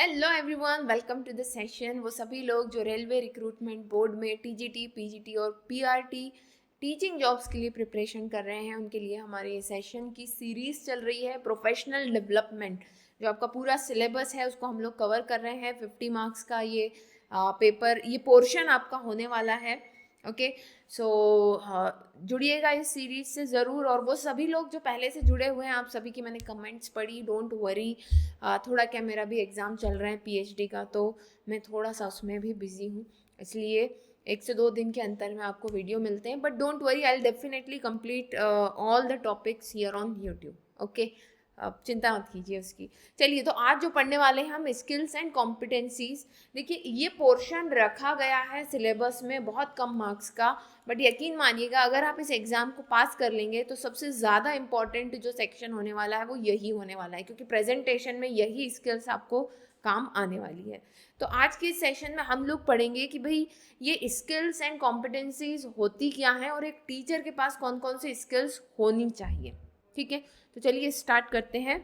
Hello everyone, welcome to the session. वो सभी लोग जो रेलवे रिक्रूटमेंट बोर्ड में टीजीटी, पीजीटी और पीआरटी टीचिंग जॉब्स के लिए प्रिपरेशन कर रहे हैं, उनके लिए हमारे ये सेशन की सीरीज़ चल रही है प्रोफेशनल डेवलपमेंट। जो आपका पूरा सिलेबस है उसको हम लोग कवर कर रहे हैं। 50 मार्क्स का ये पेपर, ये पोर्शन आपका होने वाला है। ओके, सो जुड़िएगा इस सीरीज से ज़रूर। और वो सभी लोग जो पहले से जुड़े हुए हैं, आप सभी की मैंने कमेंट्स पढ़ी, डोंट वरी। थोड़ा क्या, मेरा भी एग्ज़ाम चल रहा है पीएचडी का, तो मैं थोड़ा सा उसमें भी बिज़ी हूँ, इसलिए 1 से 2 दिन के अंतर में आपको वीडियो मिलते हैं। But don't worry, I will definitely complete all the topics here on YouTube. Okay, अब चिंता मत कीजिए उसकी। चलिए, तो आज जो पढ़ने वाले हैं हम स्किल्स एंड कॉम्पिटेंसीज। देखिए, ये पोर्शन रखा गया है सिलेबस में बहुत कम मार्क्स का, बट यकीन मानिएगा अगर आप इस एग्ज़ाम को पास कर लेंगे तो सबसे ज़्यादा इम्पॉर्टेंट जो सेक्शन होने वाला है वो यही होने वाला है, क्योंकि प्रेजेंटेशन में यही स्किल्स आपको काम आने वाली है। तो आज के इस सेशन में हम लोग पढ़ेंगे कि भाई ये स्किल्स एंड कॉम्पिटेंसीज होती क्या हैं और एक टीचर के पास कौन कौन सी स्किल्स होनी चाहिए। ठीक है, तो चलिए स्टार्ट करते हैं।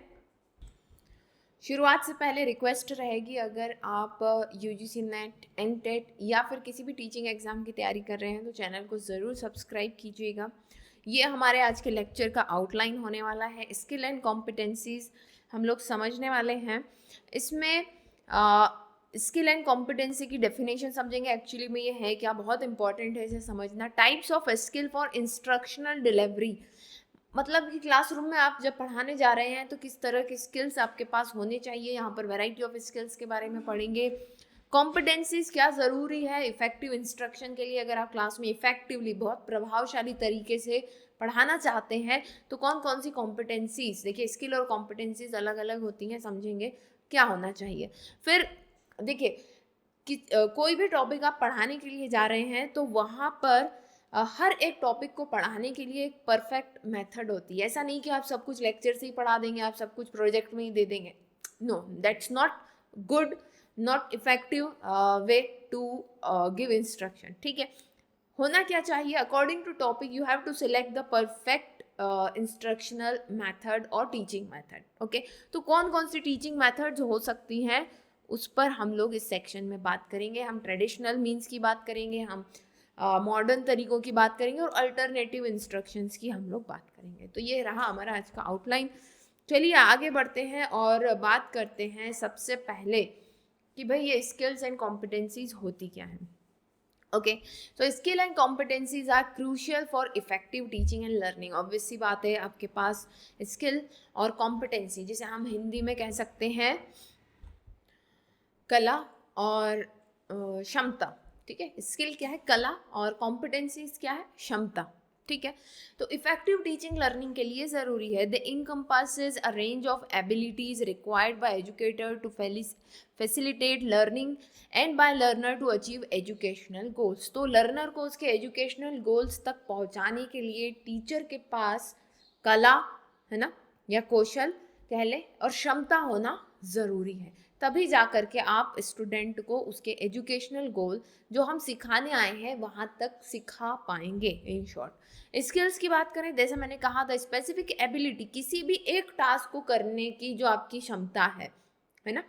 शुरुआत से पहले रिक्वेस्ट रहेगी, अगर आप यूजीसी नेट, एनटेट या फिर किसी भी टीचिंग एग्ज़ाम की तैयारी कर रहे हैं तो चैनल को ज़रूर सब्सक्राइब कीजिएगा। ये हमारे आज के लेक्चर का आउटलाइन होने वाला है। स्किल एंड कॉम्पिटेंसीज हम लोग समझने वाले हैं। इसमें स्किल एंड कॉम्पिटेंसी की डेफिनेशन समझेंगे, एक्चुअली में ये है क्या, बहुत इंपॉर्टेंट है इसे समझना। Types of skill for instructional delivery, मतलब कि क्लासरूम में आप जब पढ़ाने जा रहे हैं तो किस तरह के स्किल्स आपके पास होने चाहिए। यहाँ पर वैरायटी ऑफ स्किल्स के बारे में पढ़ेंगे। कॉम्पिटेंसीज क्या ज़रूरी है इफ़ेक्टिव इंस्ट्रक्शन के लिए, अगर आप क्लास में इफ़ेक्टिवली, बहुत प्रभावशाली तरीके से पढ़ाना चाहते हैं तो कौन कौन सी कॉम्पिटेंसीज, देखिए स्किल और कॉम्पिटेंसीज अलग अलग होती हैं, समझेंगे क्या होना चाहिए। फिर देखिए कि कोई भी टॉपिक आप पढ़ाने के लिए जा रहे हैं तो वहाँ पर हर एक टॉपिक को पढ़ाने के लिए एक परफेक्ट मेथड होती है। ऐसा नहीं कि आप सब कुछ लेक्चर से ही पढ़ा देंगे, आप सब कुछ प्रोजेक्ट में ही दे देंगे। No, that's not good, not effective way to give instruction. ठीक है, होना क्या चाहिए, according to topic you have to select the perfect instructional method और टीचिंग मैथड। ओके, तो कौन कौन सी टीचिंग मैथड्स हो सकती हैं उस पर हम लोग इस सेक्शन में बात करेंगे। हम ट्रेडिशनल मीन्स की बात करेंगे, हम मॉडर्न तरीकों की बात करेंगे और अल्टरनेटिव इंस्ट्रक्शंस की हम लोग बात करेंगे। तो ये रहा हमारा आज का आउटलाइन। चलिए आगे बढ़ते हैं और बात करते हैं सबसे पहले कि भाई ये स्किल्स एंड कॉम्पिटेंसीज होती क्या हैं। Okay, so skill and competencies are crucial for effective teaching and learning। Obvious सी बात है, आपके पास स्किल और कॉम्पिटेंसी, जिसे हम हिंदी में कह सकते हैं कला और क्षमता। ठीक है, स्किल क्या है, कला, और कॉम्पिटेंसीज क्या है, क्षमता। ठीक है, तो इफेक्टिव टीचिंग लर्निंग के लिए ज़रूरी है the encompasses a range of abilities required by educator to facilitate learning and by learner to achieve educational goals. तो लर्नर को उसके एजुकेशनल गोल्स तक पहुंचाने के लिए टीचर के पास कला, है ना, या कौशल कह ले, और क्षमता होना ज़रूरी है। तभी जा कर के आप स्टूडेंट को उसके एजुकेशनल गोल जो हम सिखाने आए हैं वहाँ तक सिखा पाएंगे। इन शॉर्ट स्किल्स की बात करें, जैसे मैंने कहा था, स्पेसिफिक एबिलिटी, किसी भी एक टास्क को करने की जो आपकी क्षमता है ना,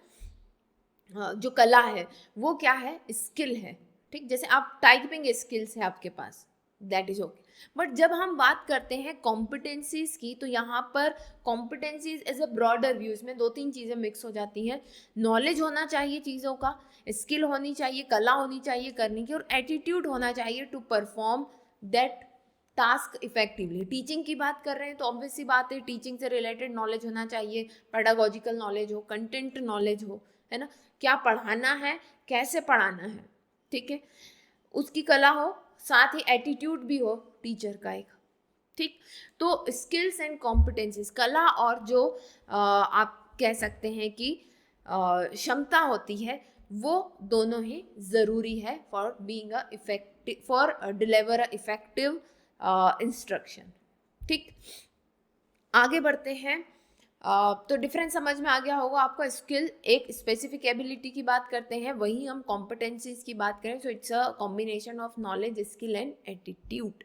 जो कला है वो क्या है, स्किल है। ठीक, जैसे आप टाइपिंग स्किल्स है आपके पास, दैट इज ओके। बट जब हम बात करते हैं कॉम्पिटेंसीज की, तो यहाँ पर competencies as a broader view, इसमें 2-3 चीज़ें मिक्स हो जाती हैं। नॉलेज होना चाहिए चीज़ों का, स्किल होनी चाहिए, कला होनी चाहिए करने की, और एटीट्यूड होना चाहिए to perform that task effectively. Teaching की बात कर रहे हैं तो ऑब्वियस सी बात है, टीचिंग से रिलेटेड नॉलेज होना चाहिए, पेडागोजिकल नॉलेज हो, कंटेंट नॉलेज हो, है ना, क्या पढ़ाना है, कैसे पढ़ाना है। ठीक है, उसकी कला हो, साथ ही एटीट्यूड भी हो टीचर का एक। ठीक, तो स्किल्स एंड कॉम्पिटेंसीज, कला और जो आप कह सकते हैं कि क्षमता होती है, वो दोनों ही ज़रूरी है for being a effective, for deliver a effective instruction. ठीक, आगे बढ़ते हैं। तो डिफरेंस समझ में आ गया होगा आपको। स्किल एक स्पेसिफिक एबिलिटी की बात करते हैं, वहीं हम कॉम्पिटेंसीज की बात करें, so it's a combination of knowledge, skill and attitude.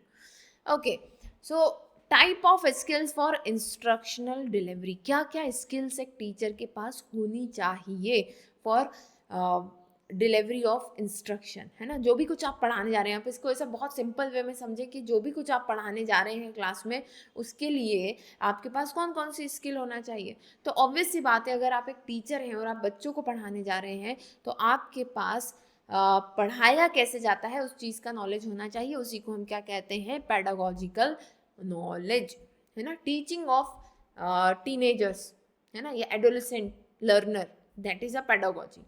Okay, so type of skills for instructional delivery, क्या क्या स्किल्स एक टीचर के पास होनी चाहिए फॉर डिलीवरी ऑफ इंस्ट्रक्शन, है ना। जो भी कुछ आप पढ़ाने जा रहे हैं, आप इसको ऐसा बहुत सिंपल वे में समझें कि जो भी कुछ आप पढ़ाने जा रहे हैं क्लास में, उसके लिए आपके पास कौन कौन सी स्किल होना चाहिए। तो ऑब्वियस सी बात है, अगर आप एक टीचर हैं और आप बच्चों को पढ़ाने जा रहे हैं, तो आपके पास पढ़ाया कैसे जाता है उस चीज़ का नॉलेज होना चाहिए। उसी को हम क्या कहते हैं, पेडागोजिकल नॉलेज, है ना। टीचिंग ऑफ टीनेजर्स, है ना, या adolescent learner, that is a pedagogy.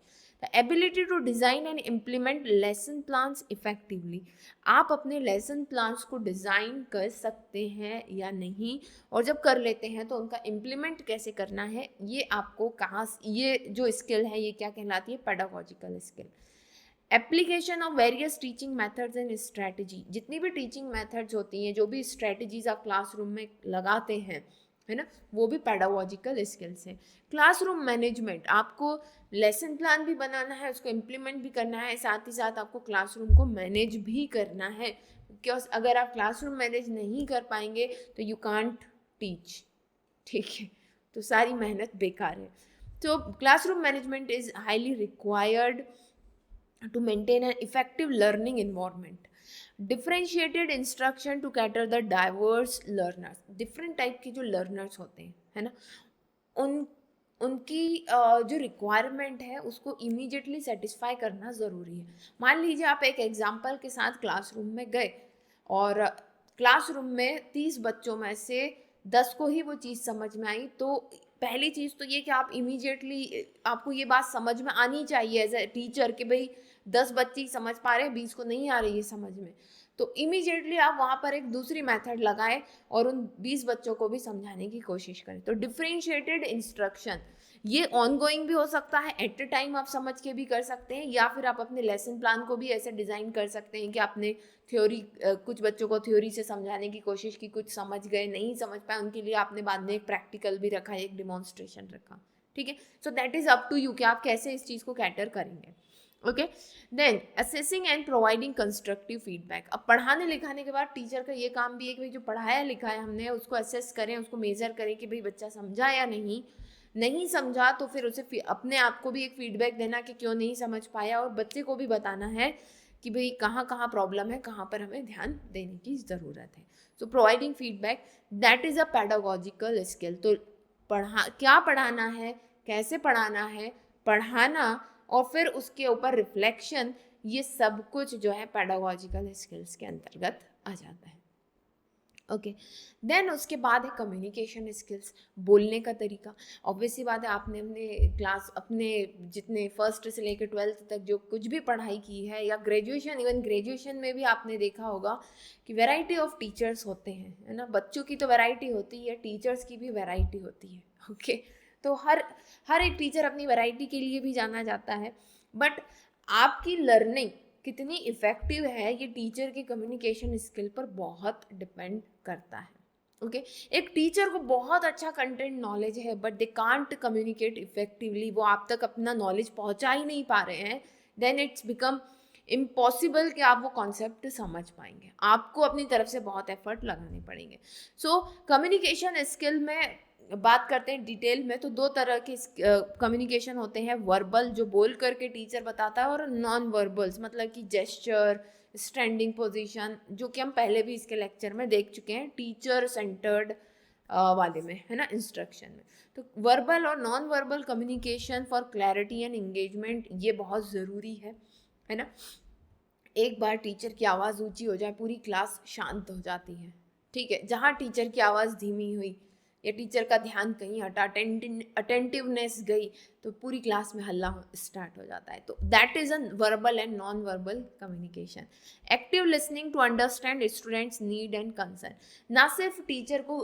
The ability to design and implement lesson plans effectively. आप अपने लेसन प्लान्स को डिज़ाइन कर सकते हैं या नहीं, और जब कर लेते हैं तो उनका इम्प्लीमेंट कैसे करना है, ये आपको कहाँ, ये जो स्किल है ये क्या कहलाती है, pedagogical skill. Application of various teaching methods and strategy. जितनी भी टीचिंग मेथड्स होती हैं, जो भी स्ट्रैटेजीज आप क्लासरूम में लगाते हैं, है ना, वो भी पेडागोजिकल स्किल्स हैं। क्लासरूम मैनेजमेंट, आपको लेसन प्लान भी बनाना है, उसको इम्प्लीमेंट भी करना है, साथ ही साथ आपको क्लासरूम को मैनेज भी करना है। बिकॉज अगर आप क्लासरूम मैनेज नहीं कर पाएंगे तो यू कांट टीच, ठीक है, तो सारी मेहनत बेकार है। तो classroom management is highly required to maintain an effective learning environment. Differentiated instruction to cater the diverse learners. Different type के जो learners होते हैं, है ना, उनकी जो रिक्वायरमेंट है उसको इमीडिएटली सेटिस्फाई करना ज़रूरी है। मान लीजिए आप एक एग्जाम्पल के साथ क्लासरूम में गए और क्लासरूम में 30 बच्चों में से 10 को ही वो चीज़ समझ में आई, तो पहली चीज़ तो ये कि आप इमीडिएटली, आपको ये बात समझ में आनी चाहिए एज ए टीचर कि भाई 10 बच्चे समझ पा रहे हैं, 20 को नहीं आ रही है समझ में, तो इमीडिएटली आप वहाँ पर एक दूसरी मेथड लगाएं और उन 20 बच्चों को भी समझाने की कोशिश करें। तो डिफरेंशिएटेड इंस्ट्रक्शन, ये ऑनगोइंग भी हो सकता है, एट अ टाइम आप समझ के भी कर सकते हैं, या फिर आप अपने लेसन प्लान को भी ऐसे डिज़ाइन कर सकते हैं कि आपने थ्योरी, कुछ बच्चों को थ्योरी से समझाने की कोशिश की, कुछ समझ गए, नहीं समझ पाए, उनके लिए आपने बाद में एक प्रैक्टिकल भी रखा, एक डिमॉन्स्ट्रेशन रखा, ठीक है। So that is up to you कि आप कैसे इस चीज़ को कैटर करेंगे। Okay, then assessing and providing constructive feedback. अब पढ़ाने लिखाने के बाद टीचर का ये काम भी है कि भाई जो पढ़ाया लिखाया हमने उसको असेस करें, उसको मेजर करें कि भाई बच्चा समझा या नहीं समझा, तो फिर उसे अपने आप को भी एक फीडबैक देना कि क्यों नहीं समझ पाया, और बच्चे को भी बताना है कि भाई कहाँ कहाँ प्रॉब्लम है, कहाँ पर हमें ध्यान देने की ज़रूरत है। So providing feedback, that is a pedagogical skill. तो क्या पढ़ाना है, कैसे पढ़ाना है, पढ़ाना और फिर उसके ऊपर रिफ्लेक्शन, ये सब कुछ जो है पेडागोजिकल स्किल्स के अंतर्गत आ जाता है। ओके, देन उसके बाद है कम्युनिकेशन स्किल्स, बोलने का तरीका। ऑब्वियसली बात है, आपने अपने जितने फर्स्ट से लेकर 12th तक जो कुछ भी पढ़ाई की है, या ग्रेजुएशन, इवन ग्रेजुएशन में भी आपने देखा होगा कि वैरायटी ऑफ टीचर्स होते हैं, है ना। बच्चों की तो वैरायटी होती है, टीचर्स की भी वैरायटी होती है। ओके, तो हर एक टीचर अपनी वैरायटी के लिए भी जाना जाता है, बट आपकी लर्निंग कितनी इफ़ेक्टिव है ये टीचर के कम्युनिकेशन स्किल पर बहुत डिपेंड करता है। ओके, एक टीचर को बहुत अच्छा कंटेंट नॉलेज है but they can't communicate effectively, वो आप तक अपना नॉलेज पहुंचा ही नहीं पा रहे हैं, देन इट्स बिकम इम्पॉसिबल कि आप वो कॉन्सेप्ट समझ पाएंगे। आपको अपनी तरफ से बहुत एफर्ट लगाने पड़ेंगे। सो कम्युनिकेशन स्किल में बात करते हैं डिटेल में, तो 2 तरह के कम्युनिकेशन होते हैं, वर्बल जो बोल करके टीचर बताता है, और नॉन वर्बल्स मतलब कि जेस्चर, स्टैंडिंग पोजीशन, जो कि हम पहले भी इसके लेक्चर में देख चुके हैं टीचर सेंटर्ड वाले में, है ना, इंस्ट्रक्शन में। तो वर्बल और non verbal communication for clarity and engagement, ये बहुत ज़रूरी है ना। एक बार टीचर की आवाज़ ऊंची हो जाए, पूरी क्लास शांत हो जाती है, ठीक है। जहाँ टीचर की आवाज़ धीमी हुई या टीचर का ध्यान कहीं हटा, अटेंटिवनेस गई, तो पूरी क्लास में हल्ला स्टार्ट हो जाता है। तो that is a verbal and non verbal communication. Active listening to understand students need and concern. ना सिर्फ टीचर को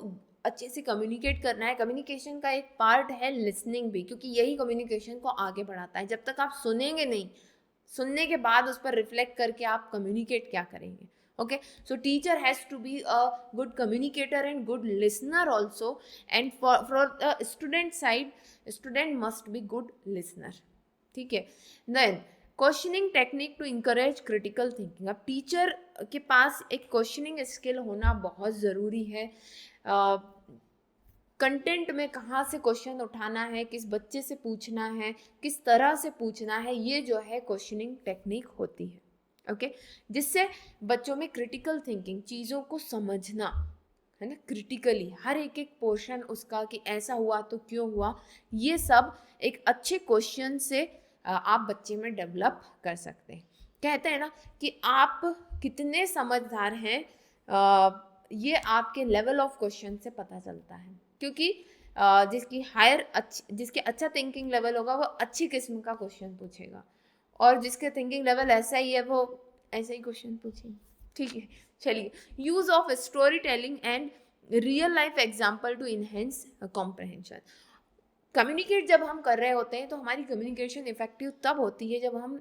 अच्छे से कम्युनिकेट करना है, कम्युनिकेशन का एक पार्ट है लिसनिंग भी, क्योंकि यही कम्युनिकेशन को आगे बढ़ाता है। जब तक आप सुनेंगे नहीं, सुनने के बाद उस पर रिफ्लेक्ट करके आप कम्युनिकेट क्या करेंगे। Okay, so teacher has to be a good communicator and good listener also, and for the student side, student must be good listener, ठीक है। then questioning technique to encourage critical thinking. अब teacher के पास एक questioning skill होना बहुत ज़रूरी है। कंटेंट में कहाँ से क्वेश्चन उठाना है, किस बच्चे से पूछना है, किस तरह से पूछना है, ये जो है क्वेश्चनिंग टेक्निक होती है। ओके, जिससे बच्चों में क्रिटिकल थिंकिंग, चीज़ों को समझना, है ना, क्रिटिकली हर एक एक पोर्शन उसका कि ऐसा हुआ तो क्यों हुआ, ये सब एक अच्छे क्वेश्चन से आप बच्चे में डेवलप कर सकते हैं। कहते हैं ना कि आप कितने समझदार हैं, ये आपके लेवल ऑफ क्वेश्चन से पता चलता है, क्योंकि जिसके अच्छा थिंकिंग लेवल होगा वो अच्छी किस्म का क्वेश्चन पूछेगा, और जिसके थिंकिंग लेवल ऐसा ही है वो ऐसा ही क्वेश्चन पूछेगा। ठीक है, चलिए, use of story telling and real life example to enhance comprehension. Communicate जब हम कर रहे होते हैं तो हमारी कम्युनिकेशन इफेक्टिव तब होती है जब हम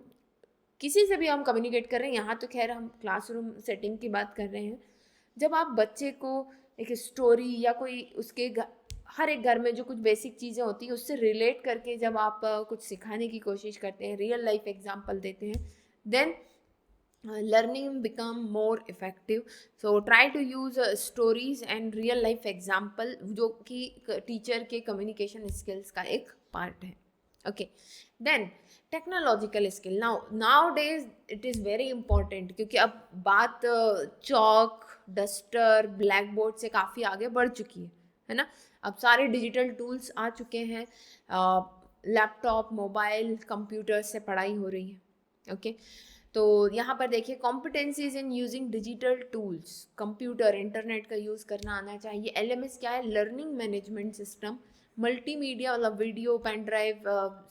किसी से भी हम कम्युनिकेट कर रहे हैं, यहाँ तो खैर हम क्लासरूम सेटिंग की बात कर रहे हैं, जब आप बच्चे को एक स्टोरी या कोई हर एक घर में जो कुछ बेसिक चीज़ें होती हैं उससे रिलेट करके जब आप कुछ सिखाने की कोशिश करते हैं, रियल लाइफ एग्जांपल देते हैं, then learning become more effective. So try to use stories and real life example, जो कि टीचर के कम्युनिकेशन स्किल्स का एक पार्ट है। Okay, then technological skill, nowadays it is very important, क्योंकि अब बात चॉक, डस्टर, ब्लैक बोर्ड से काफ़ी आगे बढ़ चुकी है ना। अब सारे डिजिटल टूल्स आ चुके हैं, लैपटॉप, मोबाइल, कंप्यूटर से पढ़ाई हो रही है। ओके, तो यहाँ पर देखिए, competencies in using digital tools, computer, internet का यूज़ करना आना चाहिए। LMS क्या है? लर्निंग मैनेजमेंट सिस्टम, मल्टीमीडिया मतलब वीडियो, पेन ड्राइव,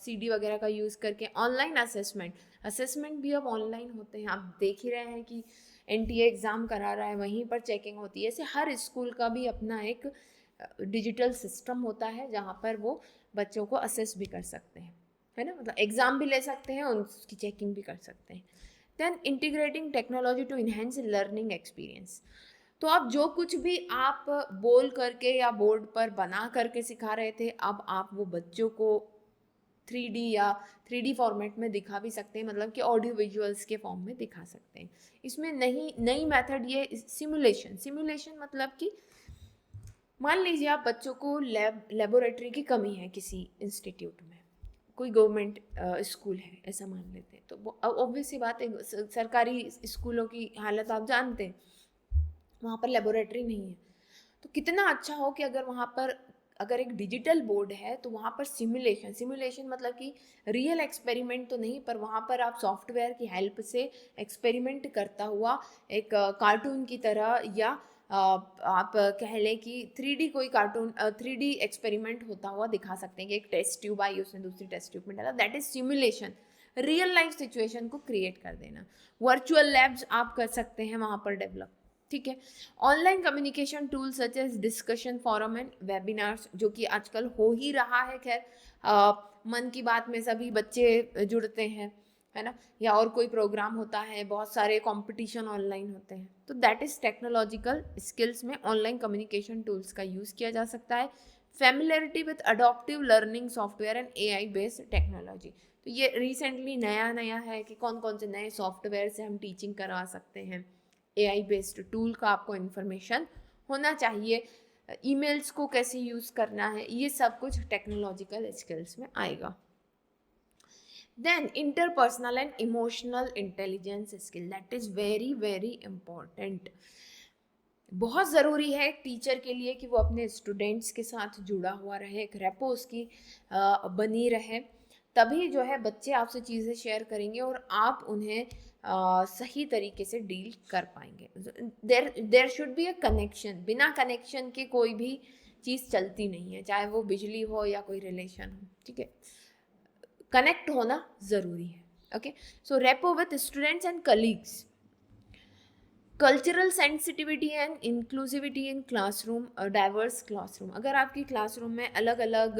CD वगैरह का यूज़ करके ऑनलाइन असेसमेंट भी अब ऑनलाइन होते हैं। आप देख ही रहे हैं कि NTA एग्ज़ाम करा रहा है, वहीं पर चेकिंग होती है। ऐसे हर स्कूल का भी अपना एक डिजिटल सिस्टम होता है जहाँ पर वो बच्चों को असेस भी कर सकते हैं, है ना, मतलब एग्ज़ाम भी ले सकते हैं, उसकी चेकिंग भी कर सकते हैं। Then integrating technology to enhance learning experience. तो अब जो कुछ भी आप बोल करके या बोर्ड पर बना करके सिखा रहे थे, अब आप वो बच्चों को 3D या 3D फॉर्मेट में दिखा भी सकते हैं, मतलब कि ऑडियो विजुअल्स के फॉर्म में दिखा सकते हैं। इसमें नई मेथड ये सिमुलेशन मतलब कि मान लीजिए आप बच्चों को लेबोरेटरी की कमी है किसी इंस्टीट्यूट में, कोई गवर्नमेंट स्कूल है ऐसा मान लेते हैं, तो ऑब्वियस सी बात है, सरकारी स्कूलों की हालत आप जानते हैं, वहाँ पर लेबोरेटरी नहीं है। तो कितना अच्छा हो कि अगर वहाँ पर अगर एक डिजिटल बोर्ड है तो वहाँ पर सिमुलेशन मतलब कि रियल एक्सपेरिमेंट तो नहीं, पर वहाँ पर आप सॉफ्टवेयर की हेल्प से एक्सपेरिमेंट करता हुआ एक कार्टून की तरह, या आप कह लें कि 3D कोई कार्टून 3D एक्सपेरिमेंट होता हुआ दिखा सकते हैं कि एक टेस्ट ट्यूब आई, उसने दूसरी टेस्ट ट्यूब में डाला, that is simulation. Real life situation को क्रिएट कर देना। वर्चुअल लैब्स आप कर सकते हैं वहाँ पर डेवलप। ठीक है, online communication tool such as discussion forum and webinars, जो कि आजकल हो ही रहा है। खैर, मन की बात में सभी बच्चे जुड़ते हैं, है ना, या और कोई प्रोग्राम होता है, बहुत सारे कंपटीशन ऑनलाइन होते हैं, तो दैट इज टेक्नोलॉजिकल स्किल्स में ऑनलाइन कम्युनिकेशन टूल्स का यूज़ किया जा सकता है। Familiarity with adoptive learning software and AI based technology, तो ये रिसेंटली नया है कि कौन कौन से नए सॉफ्टवेयर से हम टीचिंग करवा सकते हैं। AI बेस्ड टूल का आपको इन्फॉर्मेशन होना चाहिए, ईमेल्स को कैसे यूज़ करना है, ये सब कुछ टेक्नोलॉजिकल स्किल्स में आएगा। Then interpersonal and emotional intelligence skill, that is very very important. बहुत ज़रूरी है एक टीचर के लिए कि वो अपने स्टूडेंट्स के साथ जुड़ा हुआ रहे, एक रेपो उसकी बनी रहे, तभी जो है बच्चे आपसे चीज़ें शेयर करेंगे और आप उन्हें सही तरीके से डील कर पाएंगे। There should be a connection, बिना कनेक्शन के कोई भी चीज़ चलती नहीं है, चाहे वो बिजली हो या कोई रिलेशन हो। ठीक है, कनेक्ट होना ज़रूरी है। Okay, so repo with students and colleagues, cultural sensitivity and inclusivity in classroom, diverse classroom. अगर आपकी क्लासरूम में अलग अलग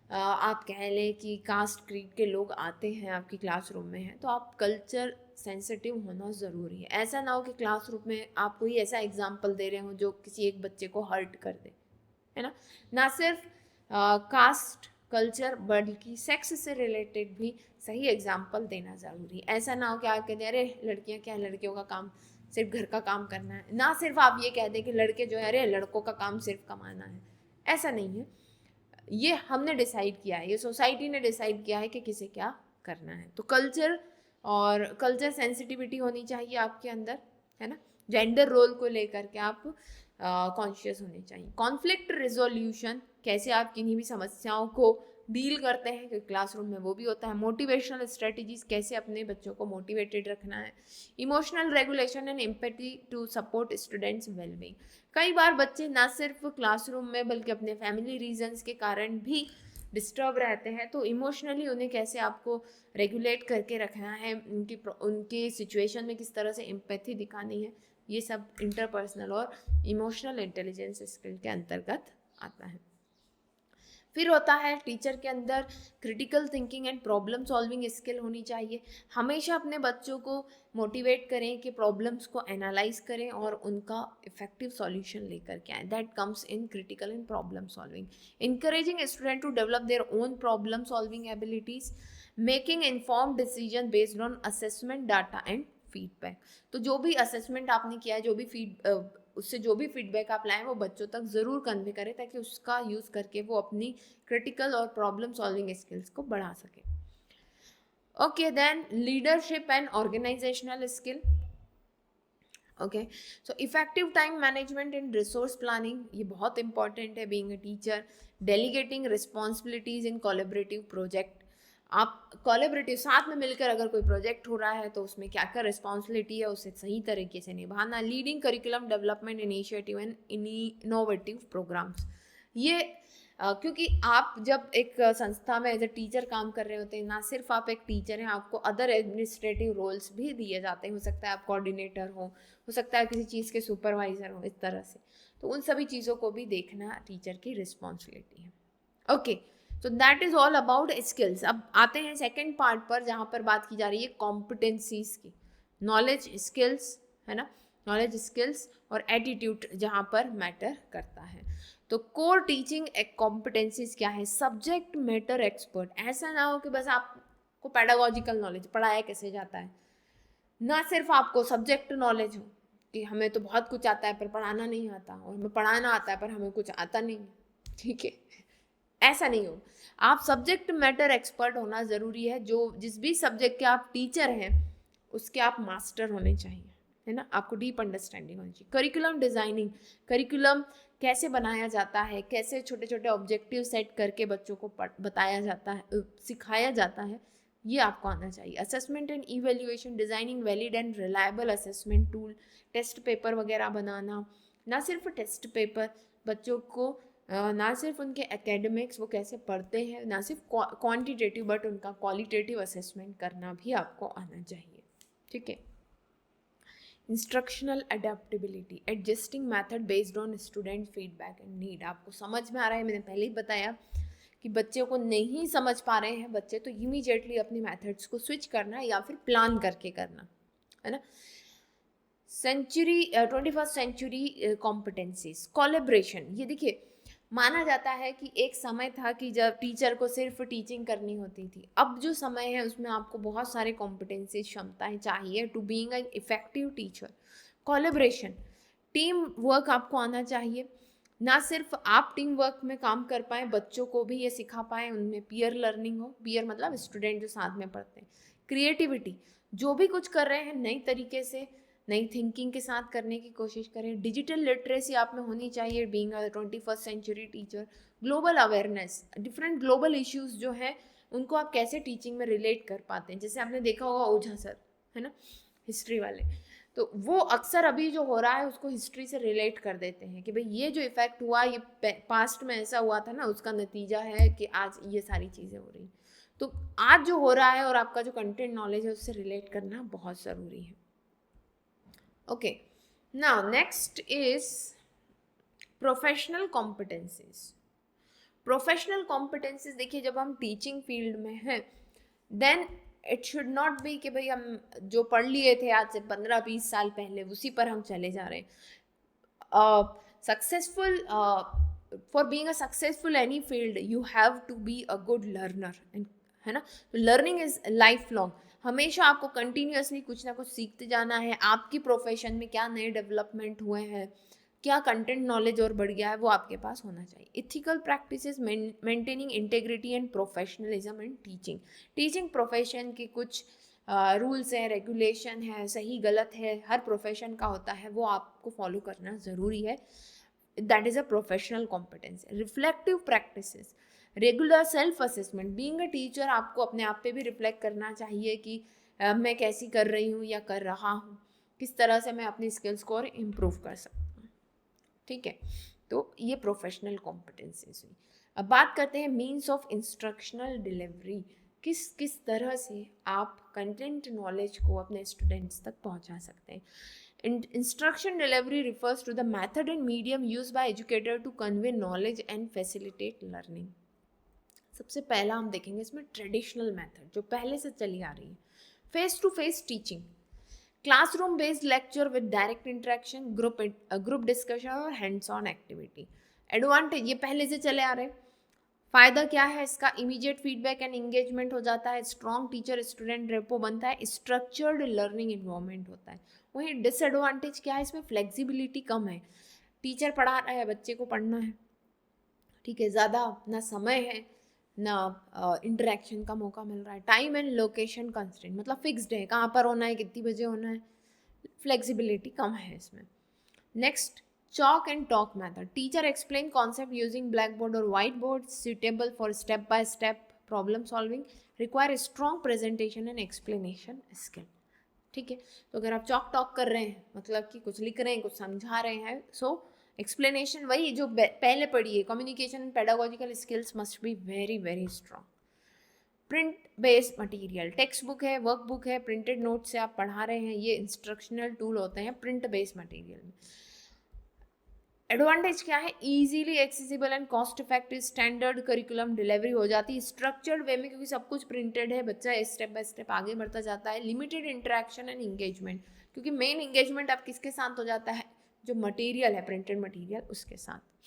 आप कह लें कि कास्ट क्रीड के लोग आते हैं आपकी क्लासरूम में हैं, तो आप कल्चर सेंसिटिव होना ज़रूरी है। ऐसा ना हो कि क्लासरूम में आप कोई ऐसा एग्जाम्पल दे रहे हो जो किसी एक बच्चे को हर्ट कर दे, है ना सिर्फ कास्ट कल्चर बल्कि सेक्स से रिलेटेड भी सही एग्जाम्पल देना ज़रूरी है। ऐसा ना हो कि आप कहते हैं अरे लड़कियां क्या, लड़कियों का काम सिर्फ घर का काम करना है, ना सिर्फ आप ये कह दें कि लड़के जो है अरे लड़कों का काम सिर्फ कमाना है, ऐसा नहीं है, ये हमने डिसाइड किया है, ये सोसाइटी ने डिसाइड किया है कि किसे क्या करना है। तो कल्चर और कल्चर सेंसिटिविटी होनी चाहिए आपके अंदर, है ना। जेंडर रोल को लेकर के आप कॉन्शियस होने चाहिए। कॉन्फ्लिक्ट रिजोल्यूशन, कैसे आप किन्हीं भी समस्याओं को डील करते हैं, क्योंकि क्लासरूम में वो भी होता है। मोटिवेशनल स्ट्रेटजीज, कैसे अपने बच्चों को मोटिवेटेड रखना है। Emotional regulation and empathy to support students wellbeing. कई बार बच्चे ना सिर्फ क्लासरूम में बल्कि अपने फैमिली रीजंस के कारण भी डिस्टर्ब रहते हैं, तो इमोशनली उन्हें कैसे आपको रेगुलेट करके रखना है, उनकी सिचुएशन में किस तरह से एम्पैथी दिखानी है, ये सब इंटरपर्सनल और इमोशनल इंटेलिजेंस स्किल के अंतर्गत आता है। फिर होता है टीचर के अंदर critical thinking and problem solving skill होनी चाहिए। हमेशा अपने बच्चों को मोटिवेट करें कि प्रॉब्लम्स को एनालाइज करें और उनका इफेक्टिव सॉल्यूशन लेकर के आए। That comes in critical and problem solving. Encouraging student to develop their own problem solving abilities. Making informed decision based on assessment data and feedback. तो जो भी असेसमेंट आपने किया है, जो भी उससे जो भी फीडबैक आप लाएं, वो बच्चों तक ज़रूर कन्वे करें, ताकि उसका यूज़ करके वो अपनी क्रिटिकल और प्रॉब्लम सॉल्विंग स्किल्स को बढ़ा सके। Okay, then leadership and organisational skill. Okay, so effective time management and resource planning, ये बहुत इंपॉर्टेंट है being a teacher. Delegating responsibilities in collaborative project. आप कोलैबोरेटिव साथ में मिलकर अगर कोई प्रोजेक्ट हो रहा है तो उसमें क्या क्या रिस्पॉन्सिबिलिटी है उसे सही तरीके से निभाना। Leading curriculum development initiative and innovative programmes. ये क्योंकि आप जब एक संस्था में एज ए टीचर काम कर रहे होते हैं, ना सिर्फ आप एक टीचर हैं, आपको अदर एडमिनिस्ट्रेटिव रोल्स भी दिए जाते हैं। हो सकता है आप कोऑर्डिनेटर हो सकता है किसी चीज़ के सुपरवाइजर हो, इस तरह से। तो उन सभी चीज़ों को भी देखना टीचर की रिस्पॉन्सिबिलिटी है। ओके, तो that is all about skills. अब आते हैं सेकेंड पार्ट पर, जहाँ पर बात की जा रही है कॉम्पिटेंसीज की। नॉलेज स्किल्स, है ना, नॉलेज स्किल्स और एटीट्यूड जहाँ पर मैटर करता है। तो कोर टीचिंग कॉम्पिटेंसीज क्या है? Subject matter expert. ऐसा ना हो कि बस आपको पेडागोजिकल नॉलेज, पढ़ाया कैसे जाता है, ना सिर्फ आपको सब्जेक्ट नॉलेज हो कि हमें तो बहुत कुछ आता है पर पढ़ाना नहीं आता, और हमें पढ़ाना आता है पर हमें कुछ आता नहीं, ठीक है, ऐसा नहीं हो। आप सब्जेक्ट मैटर एक्सपर्ट होना ज़रूरी है। जो जिस भी सब्जेक्ट के आप टीचर हैं उसके आप मास्टर होने चाहिए, है ना। आपको डीप अंडरस्टैंडिंग होनी चाहिए। करिकुलम डिज़ाइनिंग, करिकुलम कैसे बनाया जाता है, कैसे छोटे छोटे ऑब्जेक्टिव सेट करके बच्चों को बताया जाता है, सिखाया जाता है, ये आपको आना चाहिए। Assessment and evaluation, designing valid and reliable assessment tool, test paper वगैरह बनाना। ना सिर्फ टेस्ट पेपर, बच्चों को ना सिर्फ उनके एकेडमिक्स वो कैसे पढ़ते हैं, ना सिर्फ क्वांटिटेटिव बट उनका क्वालिटेटिव असेसमेंट करना भी आपको आना चाहिए, ठीक है। Instructional adaptability, adjusting method based on student feedback and need. आपको समझ में आ रहा है, मैंने पहले ही बताया कि बच्चों को नहीं समझ पा रहे हैं बच्चे, तो इमीडिएटली अपने मेथड्स को स्विच करना या फिर प्लान करके करना, है ना। 21st century competencies, collaboration. ये देखिए, माना जाता है कि एक समय था कि जब टीचर को सिर्फ टीचिंग करनी होती थी। अब जो समय है उसमें आपको बहुत सारे कॉम्पिटेंसीज, क्षमताएं चाहिए to being an effective teacher. Collaboration, teamwork आपको आना चाहिए। ना सिर्फ आप टीम वर्क में काम कर पाएँ, बच्चों को भी ये सिखा पाएँ, उनमें पीयर लर्निंग हो। पीयर मतलब स्टूडेंट जो साथ में पढ़ते हैं। क्रिएटिविटी, जो भी कुछ कर रहे हैं नई तरीके से, नई थिंकिंग के साथ करने की कोशिश करें। डिजिटल लिटरेसी आप में होनी चाहिए being a 21st century teacher. Global awareness, different global issues जो हैं उनको आप कैसे टीचिंग में रिलेट कर पाते हैं। जैसे आपने देखा होगा ओझा सर, है ना, हिस्ट्री वाले, तो वो अक्सर अभी जो हो रहा है उसको हिस्ट्री से रिलेट कर देते हैं कि भाई ये जो इफेक्ट हुआ, ये पास्ट में ऐसा हुआ था ना, उसका नतीजा है कि आज ये सारी चीज़ें हो रही। तो आज जो हो रहा है और आपका जो कंटेंट नॉलेज है उससे रिलेट करना बहुत ज़रूरी है। Okay, now next is professional competencies. Professional competencies, देखिए जब हम टीचिंग फील्ड में हैं then it should not be कि भाई हम जो पढ़ लिए थे आज से 15-20 साल पहले उसी पर हम चले जा रहे हैं। Successful, for being a successful any field you have to be a good learner, है ना। तो लर्निंग इज लाइफ लॉन्ग, हमेशा आपको कंटिन्यूअसली कुछ ना कुछ सीखते जाना है। आपकी प्रोफेशन में क्या नए डेवलपमेंट हुए हैं, क्या कंटेंट नॉलेज और बढ़ गया है वो आपके पास होना चाहिए। Ethical practices, maintaining integrity and professionalism in teaching. Teaching profession के कुछ रूल्स हैं, रेगुलेशन है, सही गलत है, हर प्रोफेशन का होता है, वो आपको फॉलो करना ज़रूरी है। That is a professional competence. Reflective practices, regular self assessment. Being a teacher आपको अपने आप पे भी रिफ्लेक्ट करना चाहिए कि मैं कैसी कर रही हूँ या कर रहा हूँ, किस तरह से मैं अपनी स्किल्स को और इम्प्रूव कर सकता हूँ। ठीक है, तो ये प्रोफेशनल कॉम्पिटेंसीज हुई। अब बात करते हैं मीन्स ऑफ इंस्ट्रक्शनल डिलीवरी। किस किस तरह से आप कंटेंट नॉलेज को अपने स्टूडेंट्स तक पहुंचा सकते हैं। Instruction delivery refers to the method and medium use by educator to convey knowledge and facilitate learning. सबसे पहला हम देखेंगे इसमें ट्रेडिशनल मेथड जो पहले से चली आ रही है, face to face teaching, classroom based lecture with direct interaction, group discussion और हैंड्स ऑन एक्टिविटी। एडवांटेज, ये पहले से चले आ रहे हैं। फ़ायदा क्या है इसका, इमीडिएट फीडबैक एंड इंगेजमेंट हो जाता है, स्ट्रॉन्ग टीचर स्टूडेंट रेपो बनता है, स्ट्रक्चर्ड लर्निंग इन्वायरमेंट होता है। वहीं डिसएडवांटेज क्या है, इसमें फ्लेक्सिबिलिटी कम है। टीचर पढ़ा रहा है, बच्चे को पढ़ना है, ठीक है, ज़्यादा ना समय है ना इंटरेक्शन का मौका मिल रहा है। टाइम एंड लोकेशन कंस्ट्रेंट, मतलब फिक्स्ड है, कहाँ पर होना है, कितनी बजे होना है, फ्लेक्सिबिलिटी कम है इसमें। Next, chalk and talk method. Teacher explain concept using blackboard or whiteboard, suitable for step by step problem solving, require a strong presentation and explanation skill. ठीक है, तो अगर आप चॉक टॉक कर रहे हैं, मतलब कि कुछ लिख रहे हैं, कुछ समझा रहे हैं, सो एक्सप्लेनेशन वही जो पहले पढ़ी है, communication pedagogical skills must be very very strong. Print based material, text book है, वर्क बुक है, प्रिंटेड नोट से आप पढ़ा रहे हैं, ये इंस्ट्रक्शनल टूल होते हैं प्रिंट बेस्ड मटेरियल में। एडवांटेज क्या है, easily accessible and cost effective standard curriculum delivery हो जाती है स्ट्रक्चर्ड वे में, क्योंकि सब कुछ प्रिंटेड है, बच्चा स्टेप बाय स्टेप आगे बढ़ता जाता है। लिमिटेड इंटरेक्शन एंड इंगेजमेंट, क्योंकि मेन इंगेजमेंट आप किसके साथ हो जाता है, जो मटेरियल है प्रिंटेड मटेरियल उसके साथ।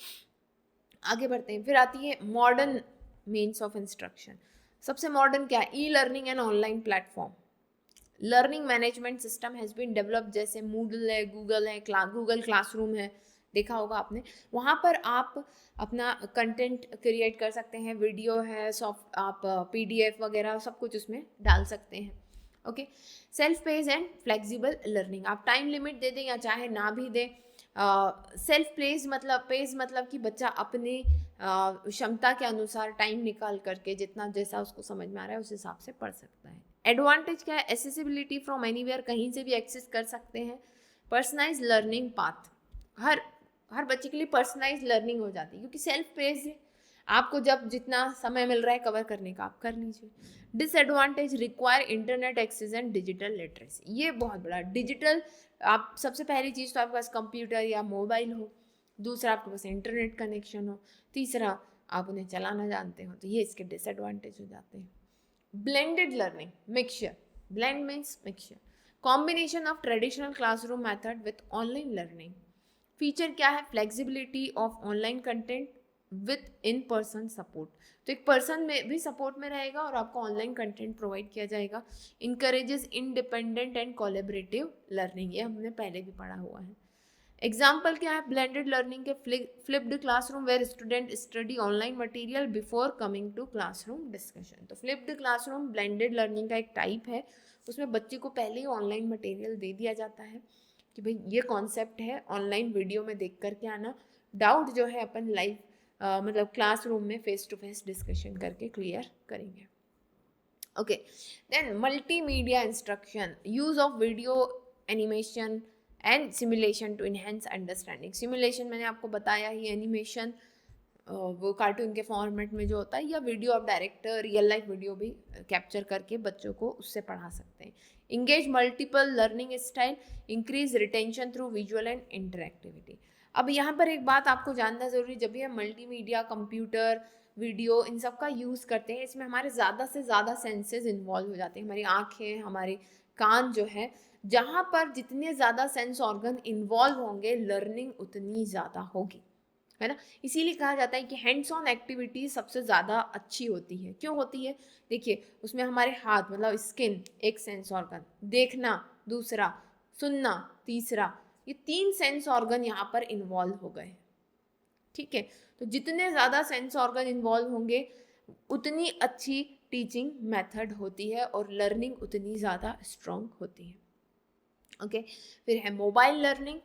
आगे बढ़ते हैं, फिर आती है मॉडर्न मीन्स ऑफ इंस्ट्रक्शन। सबसे मॉडर्न क्या है, e learning and online platform. Learning management system has been develop, जैसे मूडल है, गूगल है, गूगल क्लासरूम है, देखा होगा आपने। वहाँ पर आप अपना कंटेंट क्रिएट कर सकते हैं, वीडियो है, सॉफ्ट आप PDF वगैरह सब कुछ उसमें डाल सकते हैं। Okay, self pace and flexible learning, आप टाइम लिमिट दे दें या चाहे ना भी दें। सेल्फ पेस मतलब कि बच्चा अपने क्षमता के अनुसार टाइम निकाल करके जितना जैसा उसको समझ में आ रहा है उस हिसाब से पढ़ सकता है। एडवांटेज क्या है, एसेसिबिलिटी फ्रॉम एनीवेयर, कहीं से भी एक्सेस कर सकते हैं। पर्सनलाइज लर्निंग पाथ, हर बच्चे के लिए पर्सनलाइज लर्निंग हो जाती है, क्योंकि सेल्फ पेस है, आपको जब जितना समय मिल रहा है कवर करने का आप कर लीजिए। Disadvantage, require internet access and digital literacy, ये बहुत बड़ा डिजिटल, आप सबसे पहली चीज़ तो आपके पास कंप्यूटर या मोबाइल हो, दूसरा आपके पास इंटरनेट कनेक्शन हो, तीसरा आप उन्हें चलाना जानते हो, तो ये इसके डिसएडवांटेज हो जाते हैं। Blended learning, mixture, blend means mixture, combination of traditional classroom method with online learning. Feature क्या है, flexibility of online content with in person support, तो एक पर्सन में भी सपोर्ट में रहेगा और आपको ऑनलाइन कंटेंट प्रोवाइड किया जाएगा। Encourages independent and collaborative learning, ये हमने पहले भी पढ़ा हुआ है। एग्जाम्पल क्या है, ब्लेंडेड लर्निंग के flipped classroom where student study online material before coming to classroom discussion. तो फ्लिप्ड क्लासरूम ब्लेंडेड लर्निंग का एक टाइप है, उसमें बच्चे को पहले ही ऑनलाइन मटेरियल दे दिया जाता है कि भाई ये कॉन्सेप्ट है, ऑनलाइन वीडियो में देख करके आना, डाउट जो है अपन लाइव मतलब क्लासरूम में फेस टू फेस डिस्कशन करके क्लियर करेंगे। Okay, then multimedia instruction, use of video, animation and simulation to enhance understanding. Simulation मैंने आपको बताया ही, एनिमेशन वो कार्टून के फॉर्मेट में जो होता है, या वीडियो आप डायरेक्ट रियल लाइफ वीडियो भी कैप्चर करके बच्चों को उससे पढ़ा सकते हैं। Engage multiple learning style, increase retention through visual and interactivity. अब यहाँ पर एक बात आपको जानना ज़रूरी, जब भी हम मल्टीमीडिया, कंप्यूटर, वीडियो, इन सब का यूज़ करते हैं, इसमें हमारे ज़्यादा से ज़्यादा सेंसेस इन्वॉल्व हो जाते हैं, हमारी आँखें, हमारे कान जो है, जहाँ पर जितने ज़्यादा सेंस ऑर्गन इन्वॉल्व होंगे लर्निंग उतनी ज़्यादा होगी, है ना। इसीलिए कहा जाता है कि हैंड्स ऑन एक्टिविटी सबसे ज़्यादा अच्छी होती है। क्यों होती है, देखिए उसमें हमारे हाथ मतलब स्किन एक सेंस ऑर्गन, देखना दूसरा, सुनना तीसरा, ये 3 सेंस ऑर्गन यहाँ पर इन्वॉल्व हो गए, ठीक है। तो जितने ज़्यादा सेंस ऑर्गन इन्वॉल्व होंगे उतनी अच्छी टीचिंग मेथड होती है और लर्निंग उतनी ज़्यादा स्ट्रॉन्ग होती है। ओके फिर है mobile learning,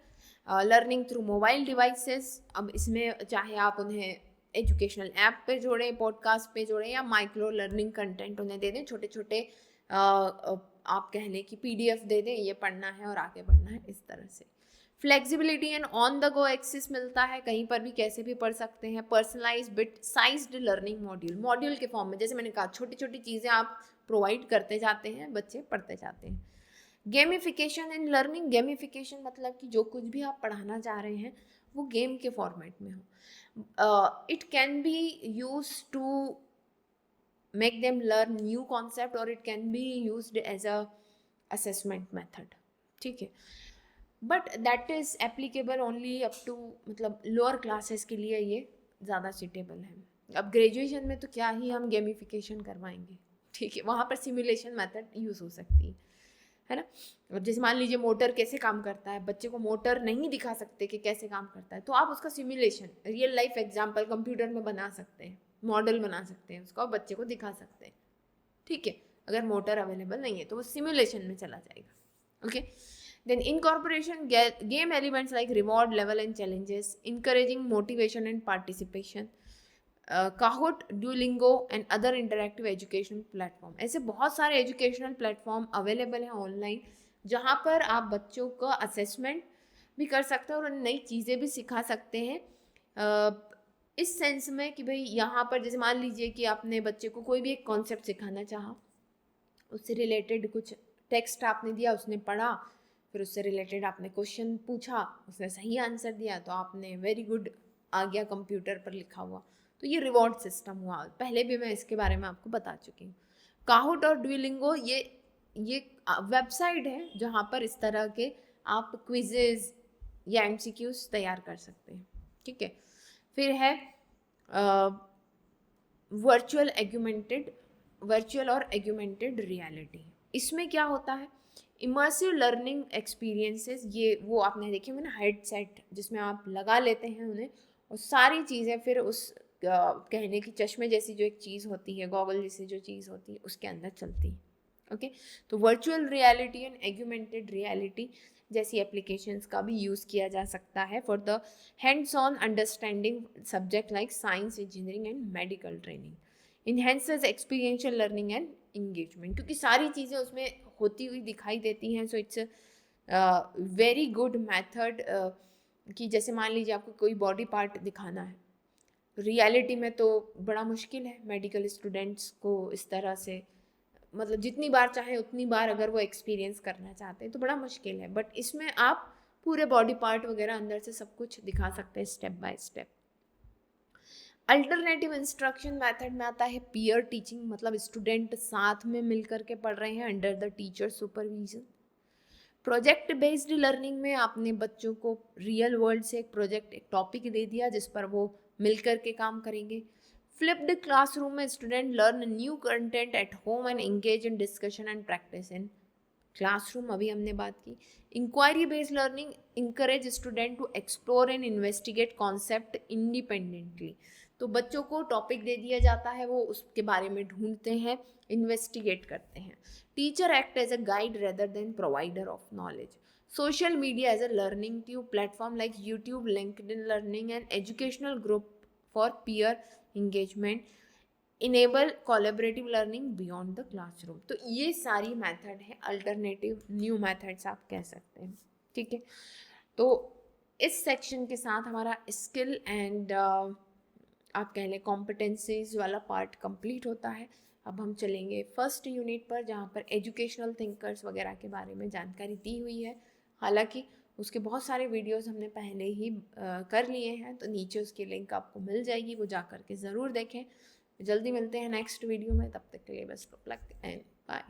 learning through mobile devices. अब इसमें चाहे आप उन्हें एजुकेशनल ऐप पे जोड़ें, पॉडकास्ट पे जोड़ें, या माइक्रो लर्निंग कंटेंट उन्हें दे दें, छोटे छोटे आप कह लें कि PDF दे दें, ये पढ़ना है और आगे बढ़ना है, इस तरह से। Flexibility and on the go access मिलता है, कहीं पर भी कैसे भी पढ़ सकते हैं। Personalize bit sized learning module, module के फॉर्म में, जैसे मैंने कहा छोटी छोटी चीज़ें आप प्रोवाइड करते जाते हैं, बच्चे पढ़ते जाते हैं। गेमिफिकेशन इन लर्निंग, गेमिफिकेशन मतलब कि जो कुछ भी आप पढ़ाना चाह रहे हैं वो गेम के फॉर्मेट में हो। It can be use to make them learn new concept और it can be used as a assessment method, ठीक है। But that is applicable only up to, मतलब लोअर क्लासेस के लिए ये ज़्यादा सूटेबल है। अब ग्रेजुएशन में तो क्या ही हम गेमिफिकेशन करवाएंगे, ठीक है, वहाँ पर सिमुलेशन मेथड यूज़ हो सकती है ना। अब जैसे मान लीजिए मोटर कैसे काम करता है, बच्चे को मोटर नहीं दिखा सकते कि कैसे काम करता है, तो आप उसका simulation real life example computer में बना सकते हैं, मॉडल बना सकते हैं उसका और बच्चे को दिखा सकते हैं, ठीक है। अगर मोटर अवेलेबल नहीं है तो वो सिमुलेशन में चला जाएगा। Okay then incorporation game elements like reward level and challenges, encouraging motivation and participation, Kahoot, Duolingo and other interactive education platform। ऐसे बहुत सारे एजुकेशनल प्लेटफॉर्म अवेलेबल हैं ऑनलाइन, जहाँ पर आप बच्चों का असेसमेंट भी कर सकते हैं और नई चीज़ें भी सिखा सकते हैं। इस सेंस में कि भाई यहाँ पर जैसे मान लीजिए कि आपने बच्चे को कोई भी एक कॉन्सेप्ट सिखाना चाहा, उससे रिलेटेड कुछ टेक्स्ट आपने दिया, उसने पढ़ा, फिर उससे रिलेटेड आपने क्वेश्चन पूछा, उसने सही आंसर दिया तो आपने वेरी गुड आ गया कंप्यूटर पर लिखा हुआ, तो ये रिवॉर्ड सिस्टम हुआ। पहले भी मैं इसके बारे में आपको बता चुकी हूँ। काहूट और ड्यूलिंगो ये वेबसाइट है जहाँ पर इस तरह के आप क्विजेज या MCQs तैयार कर सकते हैं, ठीक है। फिर है वर्चुअल और एग्यूमेंटेड रियलिटी। इसमें क्या होता है, इमर्सिव लर्निंग एक्सपीरियंसेस, ये वो आपने देखे होंगे ना हेडसेट, जिसमें आप लगा लेते हैं उन्हें और सारी चीज़ें फिर उस कहने की चश्मे जैसी जो एक चीज़ होती है, गॉगल जैसी जो चीज़ होती है, उसके अंदर चलती है। ओके तो virtual reality and augmented reality जैसी एप्लीकेशंस का भी यूज़ किया जा सकता है for the hands on understanding subject like science, engineering and medical training. Enhances experiential learning and engagement, क्योंकि सारी चीज़ें उसमें होती हुई दिखाई देती हैं, so it's very good method. कि जैसे मान लीजिए आपको कोई बॉडी पार्ट दिखाना है, रियलिटी में तो बड़ा मुश्किल है मेडिकल स्टूडेंट्स को इस तरह से, मतलब जितनी बार चाहे उतनी बार अगर वो एक्सपीरियंस करना चाहते हैं तो बड़ा मुश्किल है, बट इसमें आप पूरे बॉडी पार्ट वगैरह अंदर से सब कुछ दिखा सकते हैं step by step. Alternative instruction method में आता है पीयर टीचिंग, मतलब स्टूडेंट साथ में मिलकर के पढ़ रहे हैं under the teacher supervision. Project based learning में आपने बच्चों को रियल वर्ल्ड से एक प्रोजेक्ट, एक टॉपिक दे दिया जिस पर वो मिलकर के काम करेंगे। फ्लिप्ड क्लासरूम में student learn new content at home and engage in discussion and practice in classroom, अभी हमने बात की। Inquiry based learning encourage student to explore and investigate concept independently, तो बच्चों को टॉपिक दे दिया जाता है, वो उसके बारे में ढूंढते हैं, इन्वेस्टिगेट करते हैं। Teacher act as a guide rather than provider of knowledge. Social media as a learning tube, platform like YouTube, LinkedIn learning and educational group for peer engagement enable collaborative learning beyond the classroom। तो ये सारी method है alternative new methods आप कह सकते हैं, ठीक है। तो इस सेक्शन के साथ हमारा स्किल एंड आप कह लें कॉम्पिटेंसीज वाला पार्ट कंप्लीट होता है। अब हम चलेंगे फर्स्ट यूनिट पर, जहाँ पर एजुकेशनल थिंकर्स वगैरह के बारे में जानकारी दी हुई है। हालांकि उसके बहुत सारे वीडियोस हमने पहले ही कर लिए हैं, तो नीचे उसकी लिंक आपको मिल जाएगी, वो जा कर के ज़रूर देखें। जल्दी मिलते हैं नेक्स्ट वीडियो में, तब तक के लिए best of luck and bye.